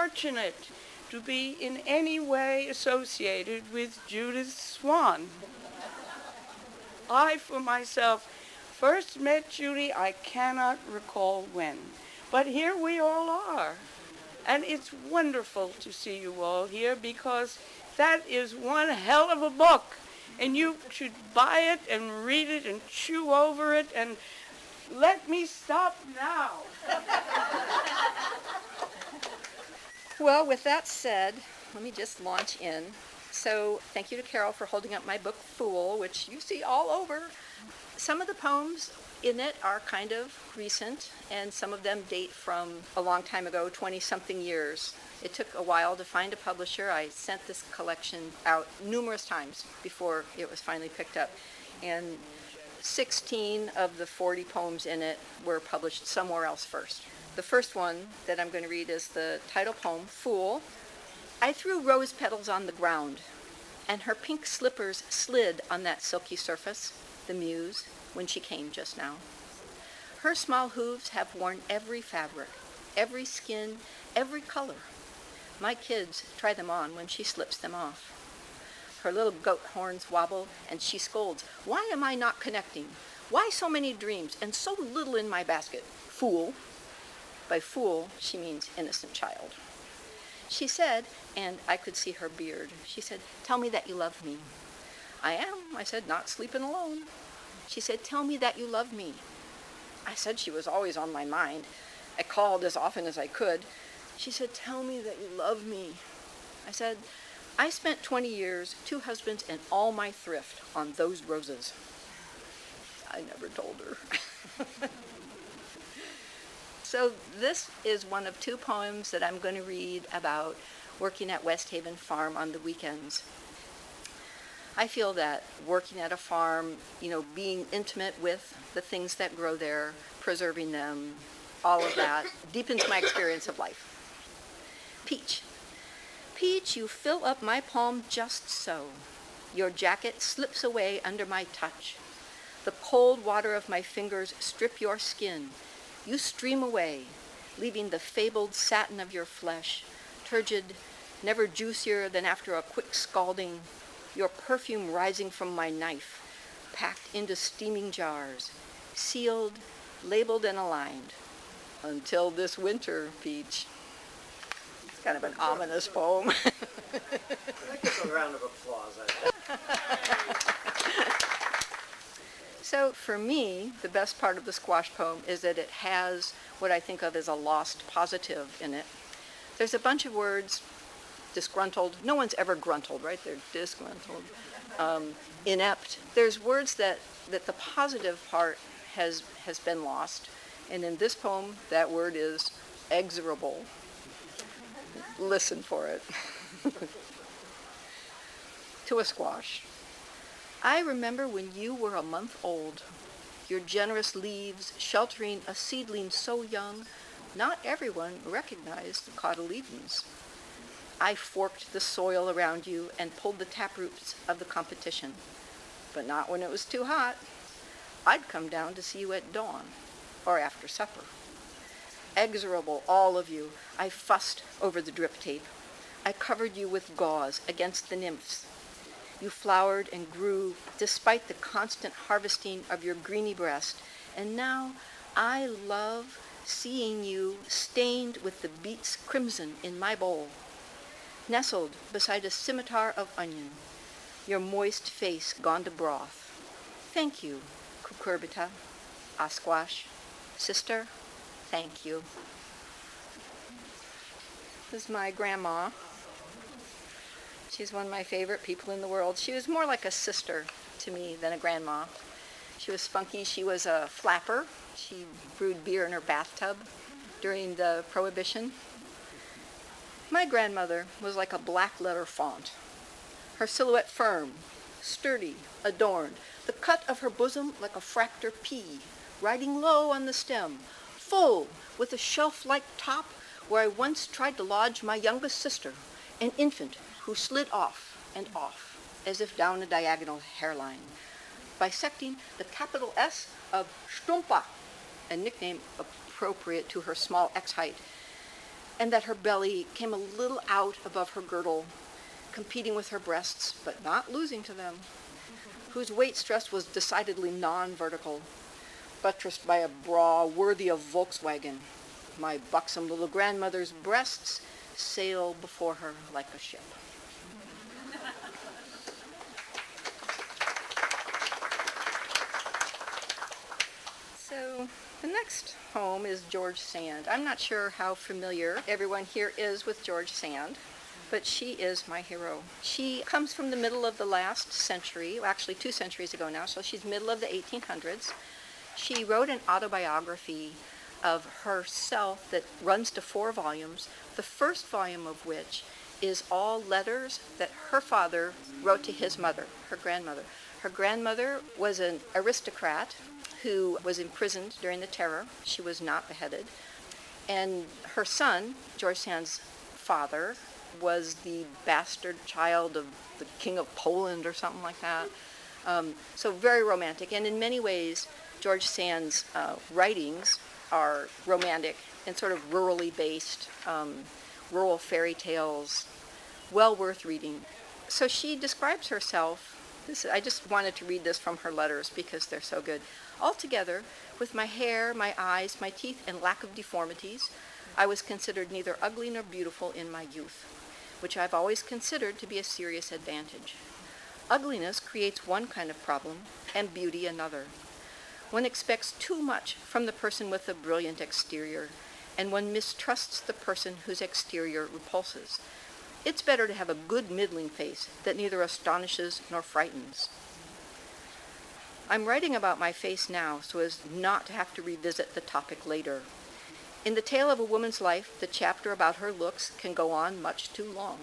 fortunate to be in any way associated with Judith Swann. I, for myself, first met Judy, I cannot recall when, but here we all are. And it's wonderful to see you all here because that is one hell of a book. And you should buy it and read it and chew over it and let me stop now. Well, with that said, let me just launch in. So thank you to Carol for holding up my book, Fool, which you see all over. Some of the poems in it are kind of recent, and some of them date from a long time ago, 20-something years. It took a while to find a publisher. I sent this collection out numerous times before it was finally picked up. And 16 of the 40 poems in it were published somewhere else first. The first one that I'm going to read is the title poem, Fool. I threw rose petals on the ground, and her pink slippers slid on that silky surface, the muse, when she came just now. Her small hooves have worn every fabric, every skin, every color. My kids try them on when she slips them off. Her little goat horns wobble, and she scolds, "Why am I not connecting? Why so many dreams and so little in my basket? Fool." By fool, she means innocent child. She said, and I could see her beard, she said, "Tell me that you love me." "I am," I said, "not sleeping alone." She said, "Tell me that you love me." I said she was always on my mind. I called as often as I could. She said, "Tell me that you love me." I said, "I spent 20 years, 2 husbands, and all my thrift on those roses." I never told her. So this is one of 2 poems that I'm going to read about working at West Haven Farm on the weekends. I feel that working at a farm, being intimate with the things that grow there, preserving them, all of that, deepens my experience of life. Peach. Peach, you fill up my palm just so. Your jacket slips away under my touch. The cold water of my fingers strip your skin. You stream away, leaving the fabled satin of your flesh, turgid, never juicier than after a quick scalding, your perfume rising from my knife, packed into steaming jars, sealed, labeled, and aligned. Until this winter, Peach. It's kind of an ominous poem. That gets a round of applause, I think. So for me, the best part of the squash poem is that it has what I think of as a lost positive in it. There's a bunch of words, disgruntled. No one's ever gruntled, right? They're disgruntled. Inept. There's words that the positive part has been lost. And in this poem, that word is exorable. Listen for it. To a squash. I remember when you were a month old, your generous leaves sheltering a seedling so young, not everyone recognized the cotyledons. I forked the soil around you and pulled the taproots of the competition, but not when it was too hot. I'd come down to see you at dawn or after supper. Exorable, all of you, I fussed over the drip tape. I covered you with gauze against the nymphs. You flowered and grew despite the constant harvesting of your greeny breast, and now I love seeing you stained with the beets crimson in my bowl, nestled beside a scimitar of onion, your moist face gone to broth. Thank you, cucurbita, asquash, sister, thank you. This is my grandma. She's one of my favorite people in the world. She was more like a sister to me than a grandma. She was spunky. She was a flapper. She brewed beer in her bathtub during the Prohibition. My grandmother was like a black letter font. Her silhouette firm, sturdy, adorned. The cut of her bosom like a fracture pea, riding low on the stem, full with a shelf-like top where I once tried to lodge my youngest sister, an infant who slid off and off, as if down a diagonal hairline, bisecting the capital S of Stumpa, a nickname appropriate to her small X height, and that her belly came a little out above her girdle, competing with her breasts, but not losing to them, whose weight stress was decidedly non-vertical, buttressed by a bra worthy of Volkswagen. My buxom little grandmother's breasts sail before her like a ship. So the next home is George Sand. I'm not sure how familiar everyone here is with George Sand, but she is my hero. She comes from the middle of the last century, actually 2 centuries ago now, so she's middle of the 1800s. She wrote an autobiography of herself that runs to 4 volumes, the first volume of which is all letters that her father wrote to his mother, her grandmother. Her grandmother was an aristocrat who was imprisoned during the terror. She was not beheaded. And her son, George Sand's father, was the bastard child of the King of Poland or something like that. So very romantic. And in many ways, George Sand's writings are romantic and sort of rurally based, rural fairy tales, well worth reading. So she describes herself, I just wanted to read this from her letters because they're so good. Altogether, with my hair, my eyes, my teeth, and lack of deformities, I was considered neither ugly nor beautiful in my youth, which I've always considered to be a serious advantage. Ugliness creates one kind of problem, and beauty another. One expects too much from the person with a brilliant exterior, and one mistrusts the person whose exterior repulses. It's better to have a good middling face that neither astonishes nor frightens. I'm writing about my face now so as not to have to revisit the topic later. In the tale of a woman's life, the chapter about her looks can go on much too long.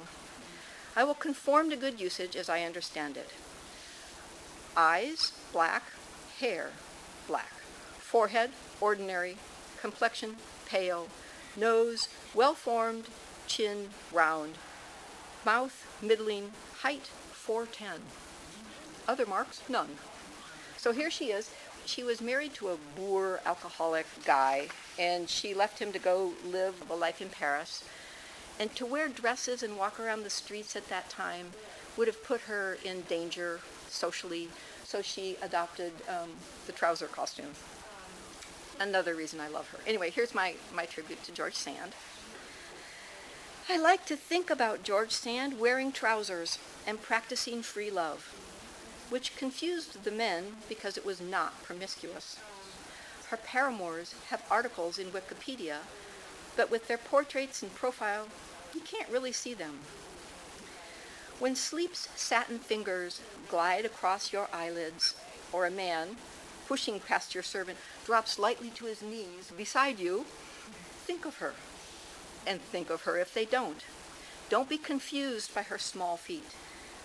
I will conform to good usage as I understand it. Eyes, black. Hair, black. Forehead, ordinary. Complexion, pale. Nose, well-formed. Chin, round. Mouth, middling. Height, 4'10". Other marks, none. So here she is. She was married to a boor alcoholic guy, and she left him to go live a life in Paris. And to wear dresses and walk around the streets at that time would have put her in danger socially, so she adopted the trouser costume. Another reason I love her. Anyway, here's my tribute to George Sand. I like to think about George Sand wearing trousers and practicing free love, which confused the men because it was not promiscuous. Her paramours have articles in Wikipedia, but with their portraits and profile, you can't really see them. When sleep's satin fingers glide across your eyelids, or a man, pushing past your servant, drops lightly to his knees beside you, think of her. And think of her if they don't. Don't be confused by her small feet.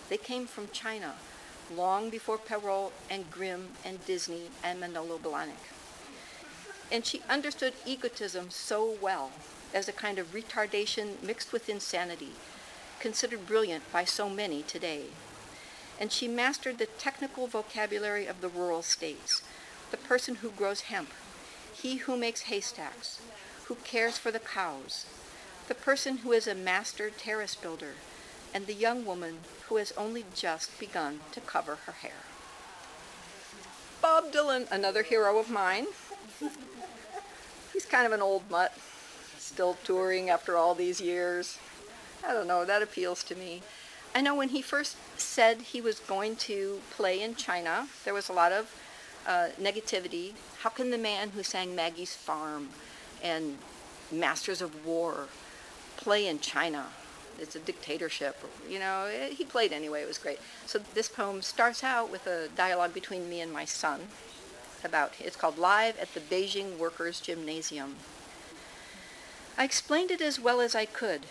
They came from China, long before Perrault and Grimm and Disney and Manolo Blahnik. And she understood egotism so well as a kind of retardation mixed with insanity, considered brilliant by so many today. And she mastered the technical vocabulary of the rural states, the person who grows hemp, he who makes haystacks, who cares for the cows, the person who is a master terrace builder, and the young woman who has only just begun to cover her hair. Bob Dylan, another hero of mine. He's kind of an old mutt, still touring after all these years. I don't know, that appeals to me. I know when he first said he was going to play in China, there was a lot of negativity. How can the man who sang Maggie's Farm and Masters of War play in China? It's a dictatorship. You know, he played anyway. It was great. So this poem starts out with a dialogue between me and my son it's called Live at the Beijing Workers' Gymnasium. I explained it as well as I could.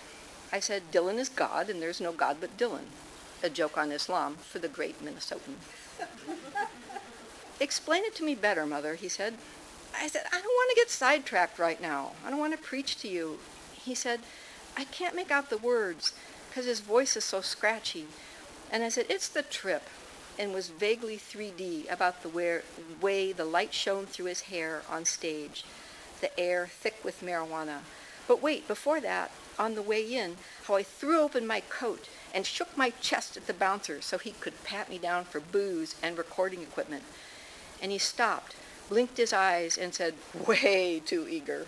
I said, Dylan is God, and there's no God but Dylan. A joke on Islam for the great Minnesotan. Explain it to me better, Mother, he said. I said, I don't want to get sidetracked right now. I don't want to preach to you. He said, I can't make out the words because his voice is so scratchy. And I said, it's the trip, and was vaguely 3D about the way the light shone through his hair on stage, the air thick with marijuana, But wait, before that, on the way in, how I threw open my coat and shook my chest at the bouncer so he could pat me down for booze and recording equipment. And he stopped, blinked his eyes, and said, "Way too eager."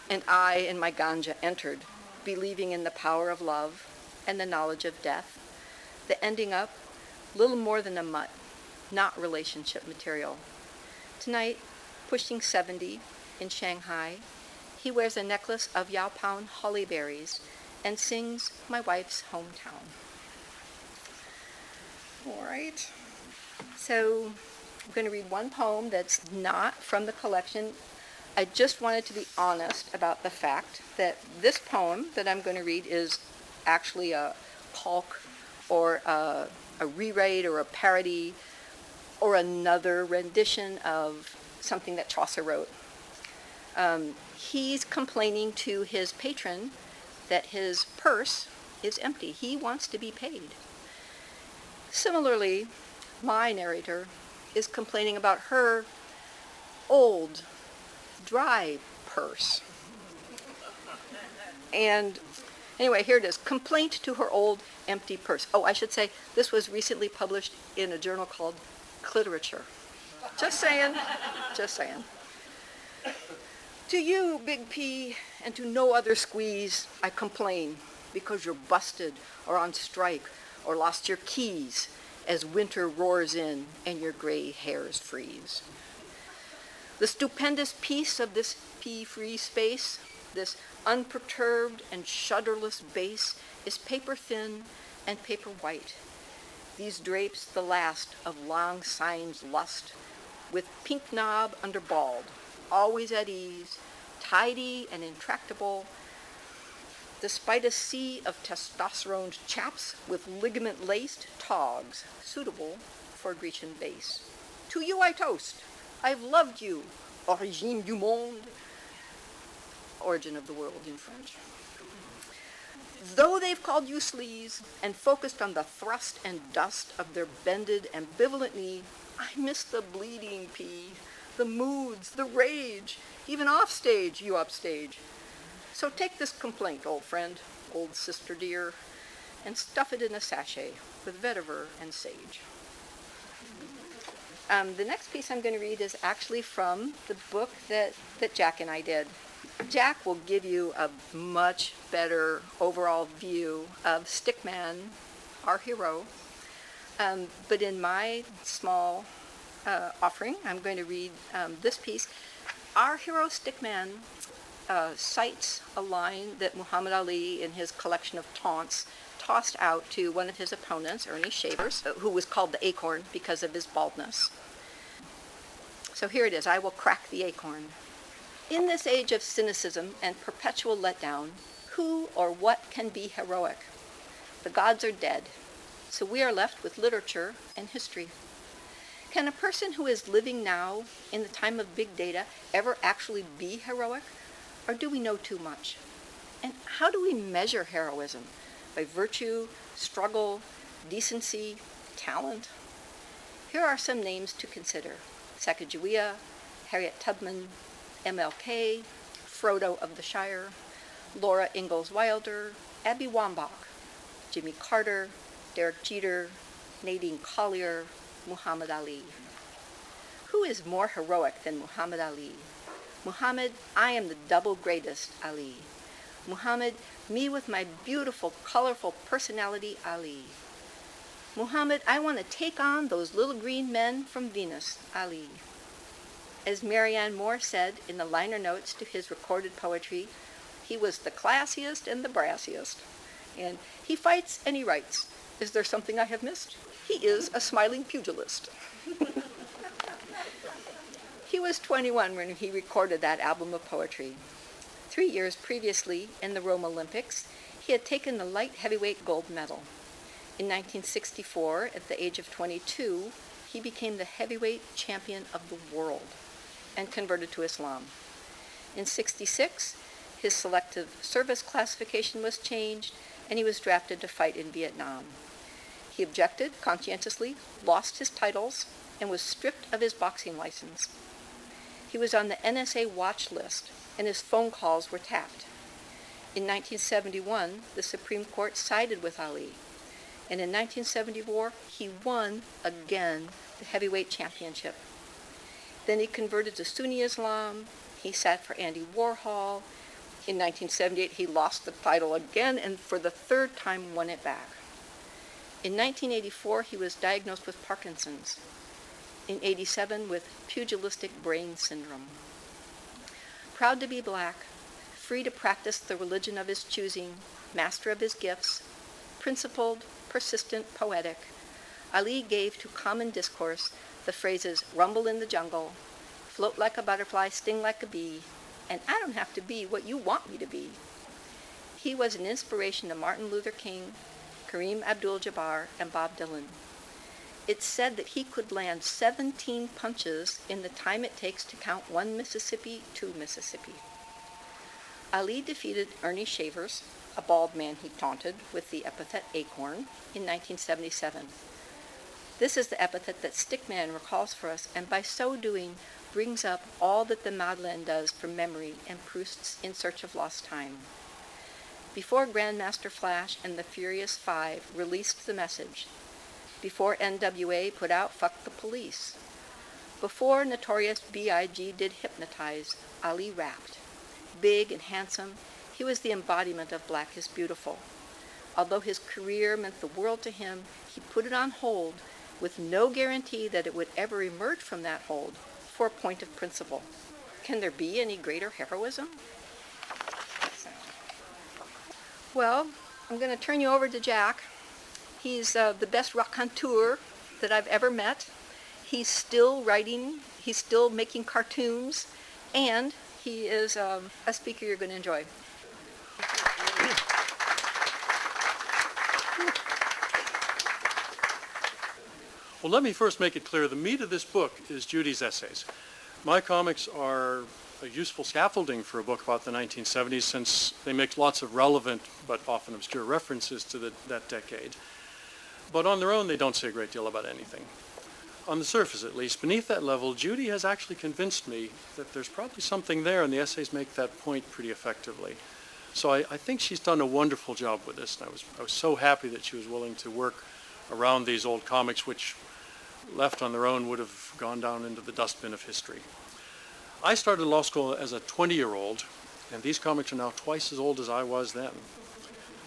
And I and my ganja entered, believing in the power of love and the knowledge of death, the ending up little more than a mutt, not relationship material. Tonight, pushing 70 in Shanghai, he wears a necklace of Yaopan holly berries and sings my wife's hometown. All right. So I'm going to read one poem that's not from the collection. I just wanted to be honest about the fact that this poem that I'm going to read is actually a calque or a rewrite or a parody or another rendition of something that Chaucer wrote. He's complaining to his patron that his purse is empty. He wants to be paid. Similarly, my narrator is complaining about her old, dry purse. And anyway, here it is. Complaint to her old, empty purse. Oh, I should say, this was recently published in a journal called Cliterature. Just saying. Just saying. To you, Big P, and to no other squeeze, I complain because you're busted or on strike or lost your keys as winter roars in and your gray hairs freeze. The stupendous peace of this pea-free space, this unperturbed and shudderless base, is paper thin and paper white. These drapes the last of Lang Syne's lust, with pink knob under bald, always at ease, tidy and intractable, despite a sea of testosterone chaps with ligament-laced togs, suitable for Grecian base. To you I toast. I've loved you, origine du monde, origin of the world in French. Though they've called you sleaze and focused on the thrust and dust of their bended, ambivalent knee, I miss the bleeding pea, the moods, the rage, even off stage, you upstage. So take this complaint, old friend, old sister dear, and stuff it in a sachet with vetiver and sage. The next piece I'm going to read is actually from the book that Jack and I did. Jack will give you a much better overall view of Stickman, our hero. But in my small offering, I'm going to read this piece. Our hero Stickman cites a line that Muhammad Ali, in his collection of taunts, tossed out to one of his opponents, Ernie Shavers, who was called the Acorn because of his baldness. So here it is. I will crack the acorn. In this age of cynicism and perpetual letdown, who or what can be heroic? The gods are dead, so we are left with literature and history. Can a person who is living now in the time of big data ever actually be heroic, or do we know too much? And how do we measure heroism? By virtue, struggle, decency, talent? Here are some names to consider. Sacagawea, Harriet Tubman, MLK, Frodo of the Shire, Laura Ingalls Wilder, Abby Wambach, Jimmy Carter, Derek Jeter, Nadine Collier, Muhammad Ali. Who is more heroic than Muhammad Ali? Muhammad, I am the double greatest Ali. Muhammad, me with my beautiful, colorful personality Ali. Muhammad, I want to take on those little green men from Venus, Ali. As Marianne Moore said in the liner notes to his recorded poetry, he was the classiest and the brassiest. And he fights and he writes. Is there something I have missed? He is a smiling pugilist. He was 21 when he recorded that album of poetry. 3 years previously, in the Rome Olympics, he had taken the light heavyweight gold medal. In 1964, at the age of 22, he became the heavyweight champion of the world and converted to Islam. In 66, his selective service classification was changed, and he was drafted to fight in Vietnam. He objected conscientiously, lost his titles, and was stripped of his boxing license. He was on the NSA watch list, and his phone calls were tapped. In 1971, the Supreme Court sided with Ali, and in 1974, he won again the heavyweight championship. Then he converted to Sunni Islam. He sat for Andy Warhol. In 1978, he lost the title again, and for the third time won it back. In 1984, he was diagnosed with Parkinson's. In 1987, with pugilistic brain syndrome. Proud to be black, free to practice the religion of his choosing, master of his gifts, principled, persistent, poetic, Ali gave to common discourse the phrases rumble in the jungle, float like a butterfly, sting like a bee, and I don't have to be what you want me to be. He was an inspiration to Martin Luther King, Kareem Abdul-Jabbar, and Bob Dylan. It's said that he could land 17 punches in the time it takes to count one Mississippi to Mississippi. Ali defeated Ernie Shavers, a bald man he taunted with the epithet acorn, in 1977. This is the epithet that Stickman recalls for us, and by so doing brings up all that the Madeleine does for memory and Proust's In Search of Lost Time. Before Grandmaster Flash and the Furious Five released the message, before NWA put out Fuck the Police, before Notorious B.I.G. did Hypnotize, Ali rapped. Big and handsome, he was the embodiment of Black is Beautiful. Although his career meant the world to him, he put it on hold with no guarantee that it would ever emerge from that hold for a point of principle. Can there be any greater heroism? Well, I'm going to turn you over to Jack. He's the best raconteur that I've ever met. He's still writing, he's still making cartoons, and he is a speaker you're going to enjoy. Well, let me first make it clear, the meat of this book is Judy's essays. My comics are a useful scaffolding for a book about the 1970s since they make lots of relevant but often obscure references to that decade. But on their own, they don't say a great deal about anything. On the surface, at least, beneath that level, Judy has actually convinced me that there's probably something there, and the essays make that point pretty effectively. So I think she's done a wonderful job with this, and I was so happy that she was willing to work around these old comics, which left on their own would have gone down into the dustbin of history. I started law school as a 20-year-old, and these comics are now twice as old as I was then.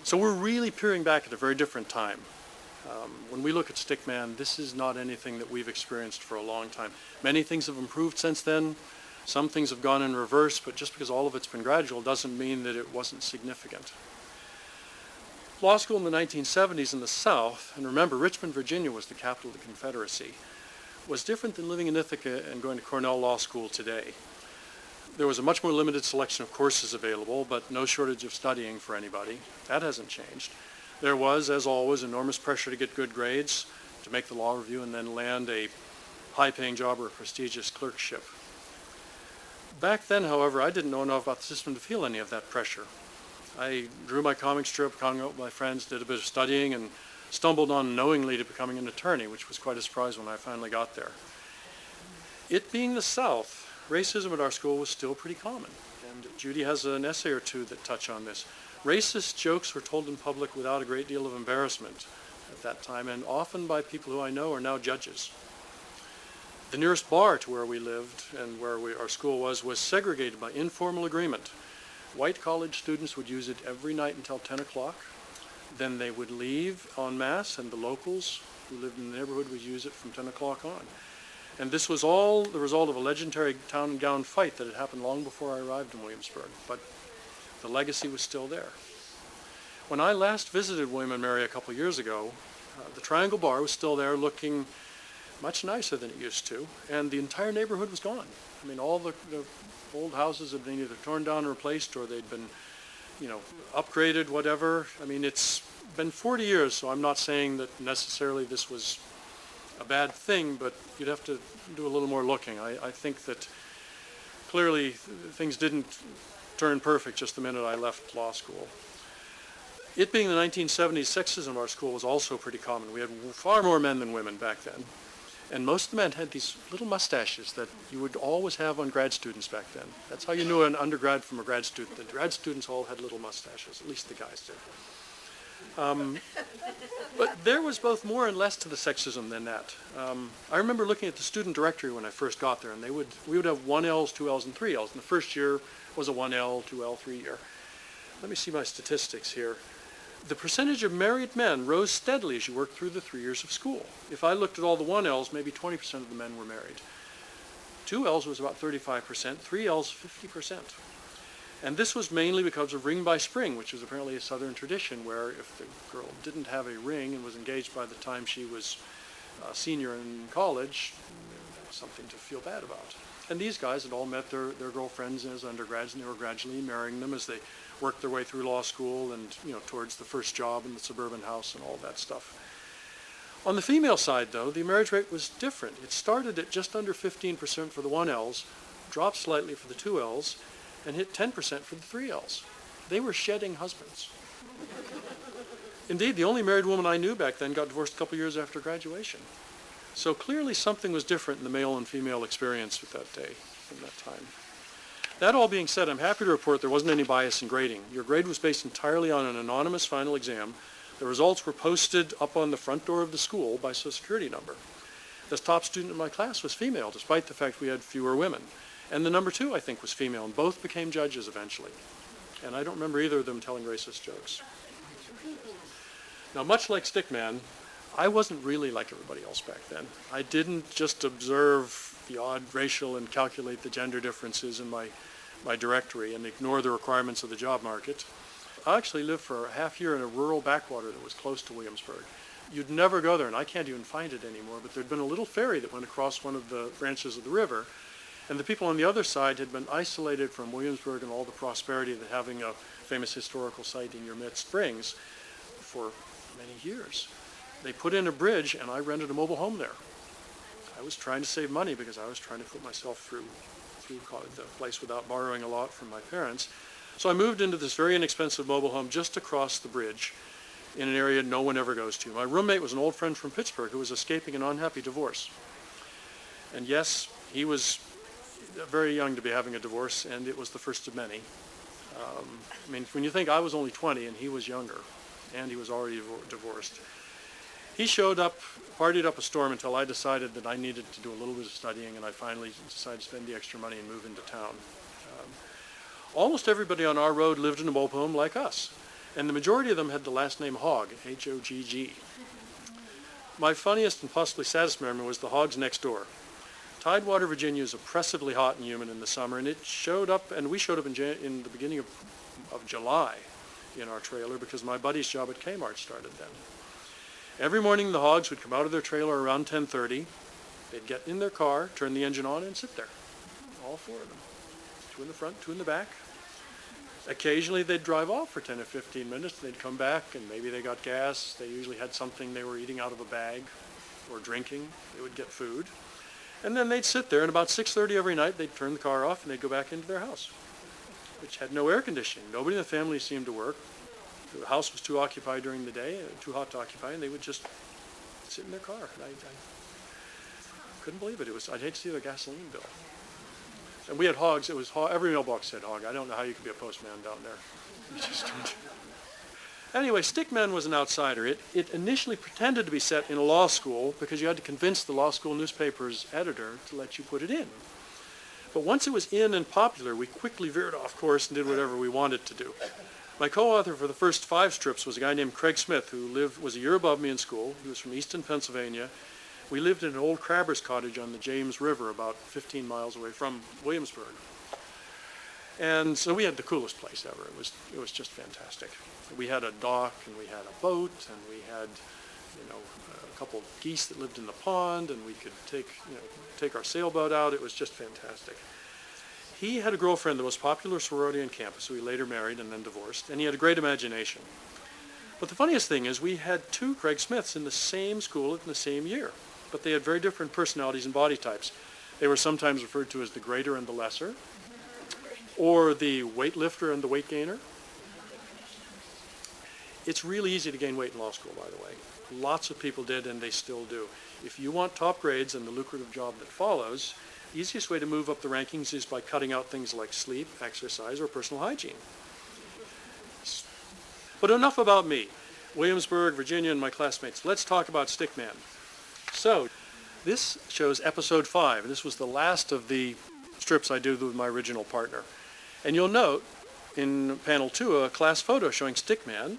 So we're really peering back at a very different time. When we look at Stickman, this is not anything that we've experienced for a long time. Many things have improved since then. Some things have gone in reverse, but just because all of it's been gradual doesn't mean that it wasn't significant. Law school in the 1970s in the South, and remember, Richmond, Virginia was the capital of the Confederacy, was different than living in Ithaca and going to Cornell Law School today. There was a much more limited selection of courses available, but no shortage of studying for anybody. That hasn't changed. There was, as always, enormous pressure to get good grades, to make the law review, and then land a high-paying job or a prestigious clerkship. Back then, however, I didn't know enough about the system to feel any of that pressure. I drew my comic strip, hung out with my friends, did a bit of studying, and stumbled unknowingly to becoming an attorney, which was quite a surprise when I finally got there. It being the South, racism at our school was still pretty common, and Judy has an essay or two that touch on this. Racist jokes were told in public without a great deal of embarrassment at that time, and often by people who I know are now judges. The nearest bar to where we lived and where our school was segregated by informal agreement. White college students would use it every night until 10 o'clock. Then they would leave en masse, and the locals who lived in the neighborhood would use it from 10 o'clock on. And this was all the result of a legendary town and gown fight that had happened long before I arrived in Williamsburg, but the legacy was still there. When I last visited William & Mary a couple years ago, the Triangle Bar was still there looking much nicer than it used to, and the entire neighborhood was gone. I mean, all the old houses had been either torn down and replaced, or they'd been, upgraded, whatever. I mean, it's been 40 years, so I'm not saying that necessarily this was a bad thing, but you'd have to do a little more looking. I think that clearly things didn't turn perfect just the minute I left law school. It being the 1970s, sexism in our school was also pretty common. We had far more men than women back then. And most of the men had these little mustaches that you would always have on grad students back then. That's how you knew an undergrad from a grad student. The grad students all had little mustaches, at least the guys did. But there was both more and less to the sexism than that. I remember looking at the student directory when I first got there, and we would have 1Ls, 2Ls, and 3Ls. And the first year was a 1L, 2L, 3 year. Let me see my statistics here. The percentage of married men rose steadily as you worked through the 3 years of school. If I looked at all the 1Ls, maybe 20% of the men were married. 2Ls was about 35%, 3Ls 50%. And this was mainly because of ring by spring, which was apparently a Southern tradition where if the girl didn't have a ring and was engaged by the time she was a senior in college, that was something to feel bad about. And these guys had all met their girlfriends as undergrads, and they were gradually marrying them as they worked their way through law school and, towards the first job in the suburban house and all that stuff. On the female side, though, the marriage rate was different. It started at just under 15% for the 1Ls, dropped slightly for the 2Ls, and hit 10% for the 3Ls. They were shedding husbands. Indeed, the only married woman I knew back then got divorced a couple years after graduation. So clearly something was different in the male and female experience with that day, from that time. That all being said, I'm happy to report there wasn't any bias in grading. Your grade was based entirely on an anonymous final exam. The results were posted up on the front door of the school by Social Security number. The top student in my class was female, despite the fact we had fewer women. And the number 2, I think, was female, and both became judges eventually. And I don't remember either of them telling racist jokes. Now, much like Stickman, I wasn't really like everybody else back then. I didn't just observe the odd racial and calculate the gender differences in my directory and ignore the requirements of the job market. I actually lived for a half year in a rural backwater that was close to Williamsburg. You'd never go there, and I can't even find it anymore, but there'd been a little ferry that went across one of the branches of the river, and the people on the other side had been isolated from Williamsburg and all the prosperity that having a famous historical site in your midst brings for many years. They put in a bridge, and I rented a mobile home there. I was trying to save money because I was trying to put myself through the place without borrowing a lot from my parents. So I moved into this very inexpensive mobile home just across the bridge in an area no one ever goes to. My roommate was an old friend from Pittsburgh who was escaping an unhappy divorce. And yes, he was very young to be having a divorce, and it was the first of many. When you think I was only 20 and he was younger, and he was already divorced. He showed up, partied up a storm until I decided that I needed to do a little bit of studying, and I finally decided to spend the extra money and move into town. Almost everybody on our road lived in a mobile home like us, and the majority of them had the last name Hogg, H-O-G-G. My funniest and possibly saddest memory was the Hoggs next door. Tidewater, Virginia is oppressively hot and humid in the summer, and we showed up in the beginning of July in our trailer because my buddy's job at Kmart started then. Every morning the Hoggs would come out of their trailer around 10:30. They'd get in their car, turn the engine on, and sit there. All 4 of them. 2 in the front, 2 in the back. Occasionally they'd drive off for 10 or 15 minutes. They'd come back and maybe they got gas. They usually had something they were eating out of a bag or drinking. They would get food. And then they'd sit there, and about 6:30 every night they'd turn the car off and they'd go back into their house, which had no air conditioning. Nobody in the family seemed to work. The house was too occupied during the day, too hot to occupy, and they would just sit in their car. I couldn't believe it. I'd hate to see the gasoline bill. And we had Hoggs. It was every mailbox said Hogg. I don't know how you could be a postman down there. Anyway, Stickman was an outsider. It initially pretended to be set in a law school because you had to convince the law school newspaper's editor to let you put it in. But once it was in and popular, we quickly veered off course and did whatever we wanted to do. My co-author for the first 5 strips was a guy named Craig Smith, who was a year above me in school. He was from Easton, Pennsylvania. We lived in an old crabber's cottage on the James River, about 15 miles away from Williamsburg. And so we had the coolest place ever. It was just fantastic. We had a dock, and we had a boat, and we had, a couple of geese that lived in the pond, and we could take our sailboat out. It was just fantastic. He had a girlfriend, the most popular sorority on campus, who he later married and then divorced, and he had a great imagination. But the funniest thing is we had 2 Craig Smiths in the same school in the same year, but they had very different personalities and body types. They were sometimes referred to as the greater and the lesser, or the weightlifter and the weight gainer. It's really easy to gain weight in law school, by the way. Lots of people did, and they still do. If you want top grades and the lucrative job that follows, the easiest way to move up the rankings is by cutting out things like sleep, exercise, or personal hygiene. But enough about me. Williamsburg, Virginia, and my classmates. Let's talk about Stickman. So, this shows episode 5. This was the last of the strips I did with my original partner. And you'll note in panel 2 a class photo showing Stickman,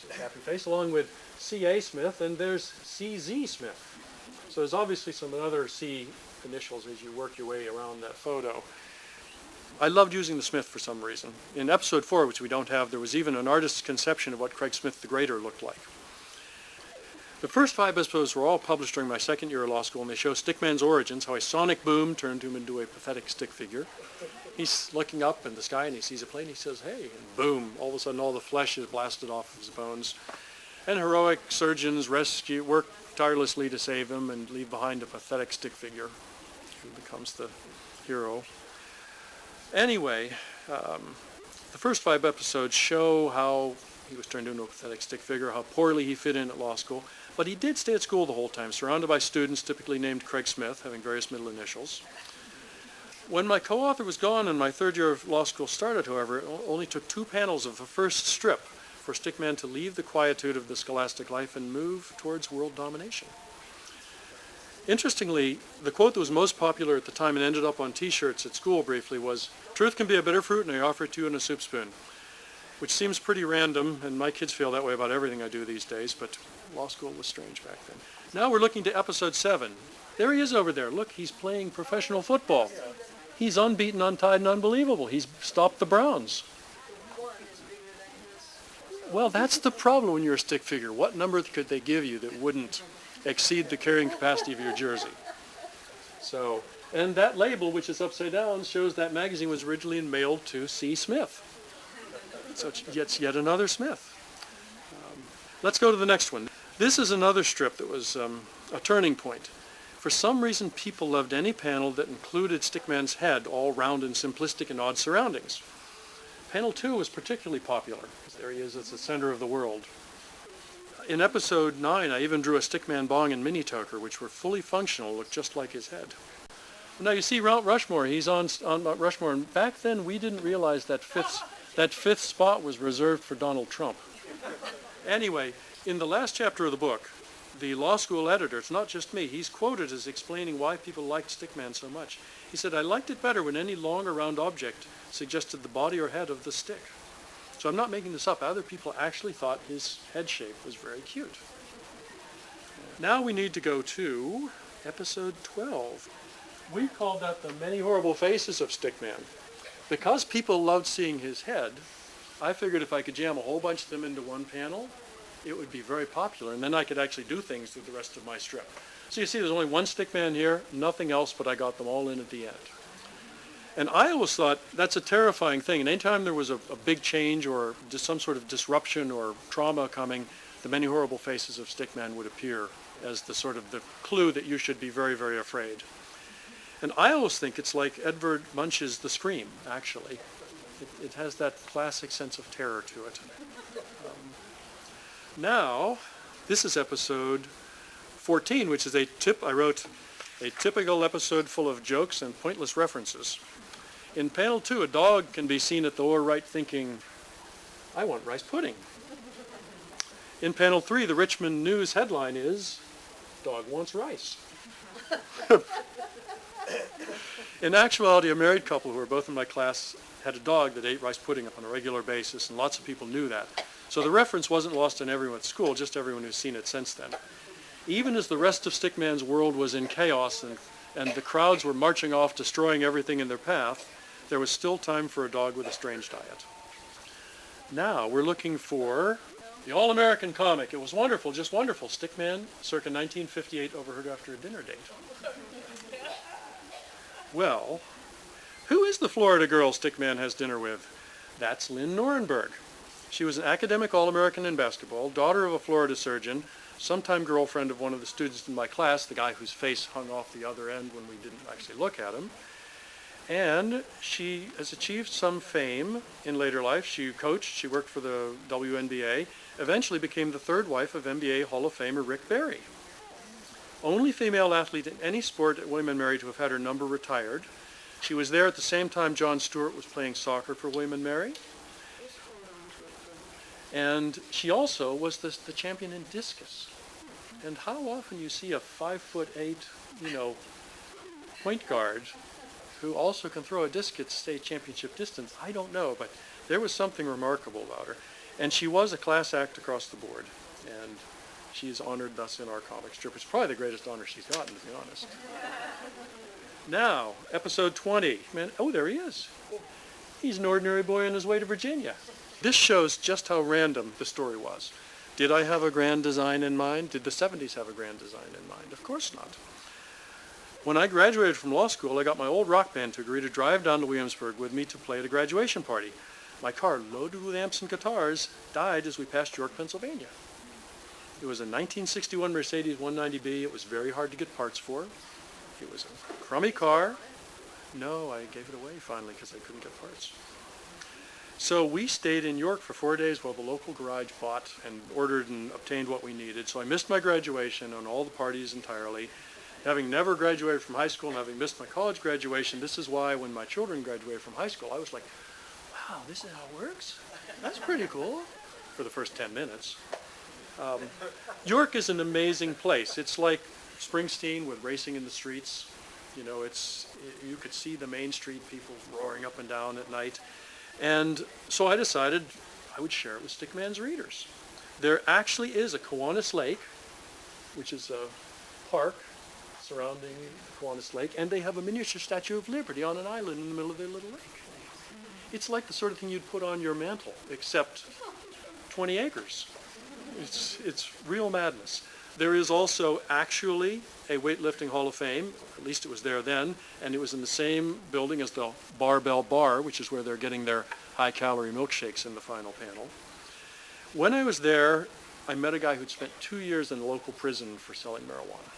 a happy face, along with C.A. Smith, and there's C.Z. Smith. So there's obviously some other C initials as you work your way around that photo. I loved using the Smith for some reason. In episode 4, which we don't have, there was even an artist's conception of what Craig Smith the Greater looked like. The first 5 episodes were all published during my second year of law school, and they show Stickman's origins, how a sonic boom turned him into a pathetic stick figure. He's looking up in the sky and he sees a plane, he says, hey, and boom, all of a sudden all the flesh is blasted off of his bones. And heroic surgeons work tirelessly to save him and leave behind a pathetic stick figure who becomes the hero. Anyway, the first 5 episodes show how he was turned into a pathetic stick figure, how poorly he fit in at law school, but he did stay at school the whole time, surrounded by students typically named Craig Smith, having various middle initials. When my co-author was gone and my third year of law school started, however, it only took 2 panels of the first strip for Stickman to leave the quietude of the scholastic life and move towards world domination. Interestingly, the quote that was most popular at the time and ended up on t-shirts at school briefly was, "Truth can be a bitter fruit and I offer it to you in a soup spoon," which seems pretty random, and my kids feel that way about everything I do these days, but law school was strange back then. Now we're looking to episode 7. There he is over there. Look, he's playing professional football. He's unbeaten, untied, and unbelievable. He's stopped the Browns. Well, that's the problem when you're a stick figure. What number could they give you that wouldn't exceed the carrying capacity of your jersey? So, and that label, which is upside down, shows that magazine was originally mailed to C. Smith. So it's yet another Smith. Let's go to the next one. This is another strip that was a turning point. For some reason, people loved any panel that included Stickman's head, all round and simplistic in odd surroundings. Panel 2 was particularly popular. There he is at the center of the world. In episode 9, I even drew a Stickman bong and mini toker, which were fully functional, looked just like his head. Now you see Mount Rushmore. He's on Mount Rushmore, and back then we didn't realize that fifth spot was reserved for Donald Trump. Anyway, in the last chapter of the book, the law school editor, it's not just me, he's quoted as explaining why people liked Stickman so much. He said, "I liked it better when any long or round object suggested the body or head of the stick." So I'm not making this up. Other people actually thought his head shape was very cute. Now we need to go to episode 12. We called that the many horrible faces of Stickman. Because people loved seeing his head, I figured if I could jam a whole bunch of them into one panel, it would be very popular, and then I could actually do things with the rest of my strip. So you see there's only one Stickman here, nothing else, but I got them all in at the end. And I always thought that's a terrifying thing, and anytime there was a big change or just some sort of disruption or trauma coming, the many horrible faces of Stickman would appear as the sort of the clue that you should be very, very afraid. And I always think it's like Edvard Munch's The Scream, actually. It has that classic sense of terror to it. Now, this is episode 14, which is I wrote a typical episode full of jokes and pointless references. In panel 2, a dog can be seen at the lower right thinking, "I want rice pudding." In panel 3, the Richmond News headline is, "Dog wants rice." In actuality, a married couple who were both in my class had a dog that ate rice pudding on a regular basis, and lots of people knew that. So the reference wasn't lost on everyone at school, just everyone who's seen it since then. Even as the rest of Stickman's world was in chaos and the crowds were marching off, destroying everything in their path, there was still time for a dog with a strange diet. Now we're looking for the all-American comic. It was wonderful, just wonderful. Stickman, circa 1958, overheard after a dinner date. Well, who is the Florida girl Stickman has dinner with? That's Lynn Norenberg. She was an academic All-American in basketball, daughter of a Florida surgeon, sometime girlfriend of one of the students in my class, the guy whose face hung off the other end when we didn't actually look at him. And she has achieved some fame in later life. She coached, she worked for the WNBA, eventually became the third wife of NBA Hall of Famer Rick Barry. Only female athlete in any sport at William & Mary to have had her number retired. She was there at the same time Jon Stewart was playing soccer for William & Mary. And she also was the champion in discus. And how often you see a 5'8", point guard who also can throw a disc at state championship distance, I don't know, but there was something remarkable about her. And she was a class act across the board. And she's honored thus in our comic strip. It's probably the greatest honor she's gotten, to be honest. Now, episode 20. Man, oh, there he is. He's an ordinary boy on his way to Virginia. This shows just how random the story was. Did I have a grand design in mind? Did the 70s have a grand design in mind? Of course not. When I graduated from law school, I got my old rock band to agree to drive down to Williamsburg with me to play at a graduation party. My car, loaded with amps and guitars, died as we passed York, Pennsylvania. It was a 1961 Mercedes 190B. It was very hard to get parts for. It was a crummy car. No, I gave it away finally because I couldn't get parts. So we stayed in York for 4 days while the local garage bought and ordered and obtained what we needed. So I missed my graduation and all the parties entirely. Having never graduated from high school and having missed my college graduation, this is why when my children graduated from high school, I was like, wow, this is how it works? That's pretty cool for the first 10 minutes. York is an amazing place. It's like Springsteen with Racing in the Streets. You could see the Main Street people roaring up and down at night. And so I decided I would share it with Stickman's readers. There actually is a Kiwanis Lake, which is a park surrounding Kiwanis Lake, and they have a miniature Statue of Liberty on an island in the middle of their little lake. It's like the sort of thing you'd put on your mantle, except 20 acres. It's real madness. There is also actually a weightlifting Hall of Fame, at least it was there then, and it was in the same building as the Barbell Bar, which is where they're getting their high-calorie milkshakes in the final panel. When I was there, I met a guy who'd spent 2 years in a local prison for selling marijuana.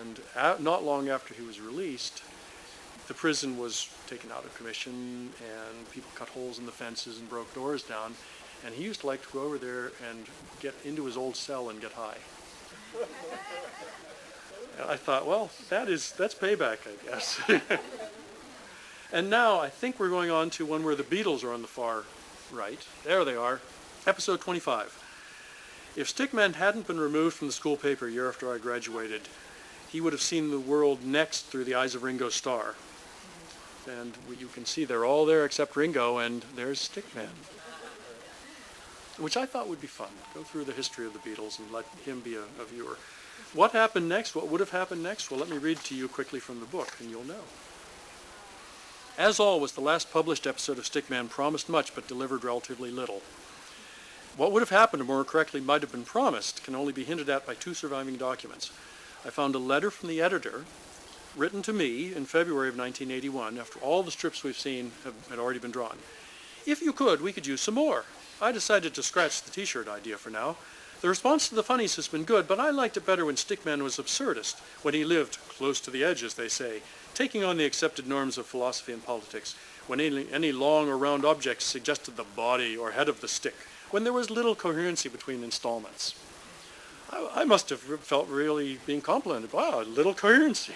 And not long after he was released, the prison was taken out of commission, and people cut holes in the fences and broke doors down, and he used to like to go over there and get into his old cell and get high. And I thought, well, that's payback, I guess. And now I think we're going on to one where the Beatles are on the far right. There they are, episode 25. If Stickman hadn't been removed from the school paper a year after I graduated, he would have seen the world next through the eyes of Ringo Starr. And you can see they're all there except Ringo, and there's Stickman. Which I thought would be fun. Go through the history of the Beatles and let him be a viewer. What happened next? What would have happened next? Well, let me read to you quickly from the book, and you'll know. As always, the last published episode of Stickman promised much, but delivered relatively little. What would have happened, or more correctly, might have been promised, can only be hinted at by two surviving documents. I found a letter from the editor, written to me in February of 1981, after all the strips we've seen had already been drawn. If you could, we could use some more. I decided to scratch the t-shirt idea for now. The response to the funnies has been good, but I liked it better when Stickman was absurdist, when he lived close to the edge, as they say, taking on the accepted norms of philosophy and politics, when any long or round objects suggested the body or head of the stick, when there was little coherency between installments. I must have felt really being complimented. Wow, little coherency.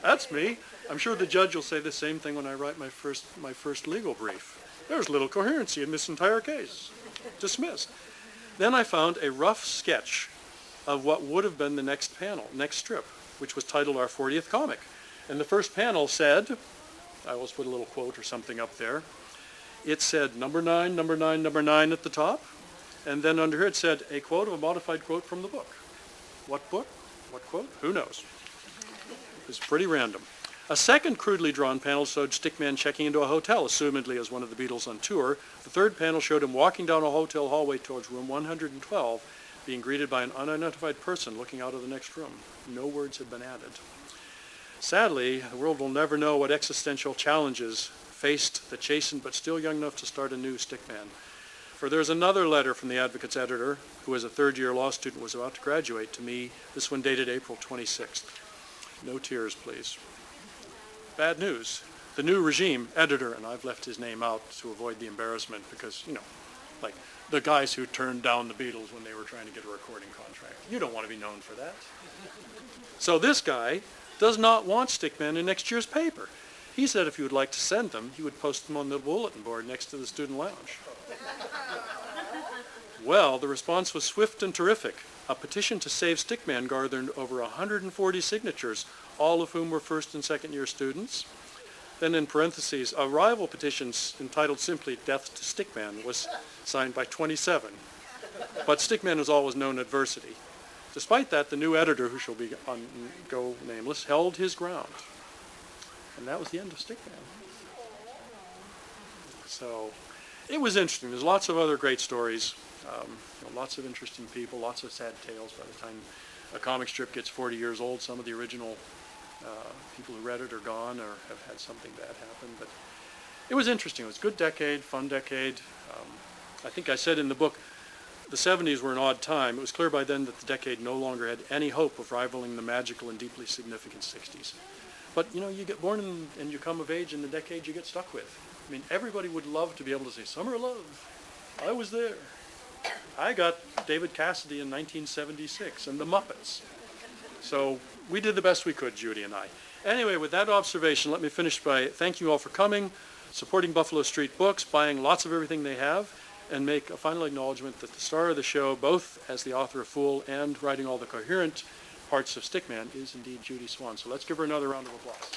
That's me. I'm sure the judge will say the same thing when I write my first legal brief. There's little coherency in this entire case. Dismissed. Then I found a rough sketch of what would have been the next strip, which was titled Our 40th Comic. And the first panel said, I always put a little quote or something up there. It said number 9, number 9, number 9 at the top. And then under here it said a quote of a modified quote from the book. What book? What quote? Who knows? It was pretty random. A second crudely drawn panel showed Stickman checking into a hotel, assumedly as one of the Beatles on tour. The third panel showed him walking down a hotel hallway towards room 112, being greeted by an unidentified person looking out of the next room. No words had been added. Sadly, the world will never know what existential challenges faced the chastened but still young enough to start a new Stickman. For there's another letter from the Advocate's editor, who as a third-year law student was about to graduate, to me, this one dated April 26th. No tears, please. Bad news. The new regime editor, and I've left his name out to avoid the embarrassment because, Like the guys who turned down the Beatles when they were trying to get a recording contract. You don't want to be known for that. So this guy does not want Stickman in next year's paper. He said if you would like to send them, he would post them on the bulletin board next to the student lounge. Well, the response was swift and terrific. A petition to save Stickman garnered over 140 signatures, all of whom were first and second year students. Then in parentheses, a rival petition entitled simply Death to Stickman was signed by 27. But Stickman was always known adversity. Despite that, the new editor, who shall go nameless, held his ground. And that was the end of Stickman. So it was interesting. There's lots of other great stories, lots of interesting people, lots of sad tales. By the time a comic strip gets 40 years old, some of the original people who read it are gone or have had something bad happen. But it was interesting. It was a good decade, fun decade. I think I said in the book, the 70s were an odd time. It was clear by then that the decade no longer had any hope of rivaling the magical and deeply significant 60s. But, you get born and you come of age in the decade you get stuck with. I mean, everybody would love to be able to say, Summer of Love, I was there. I got David Cassidy in 1976 and the Muppets. So we did the best we could, Judy and I. Anyway, with that observation, let me finish by thanking you all for coming, supporting Buffalo Street Books, buying lots of everything they have, and make a final acknowledgement that the star of the show, both as the author of Fool and writing all the coherent parts of Stickman, is indeed Judith Swann. So let's give her another round of applause.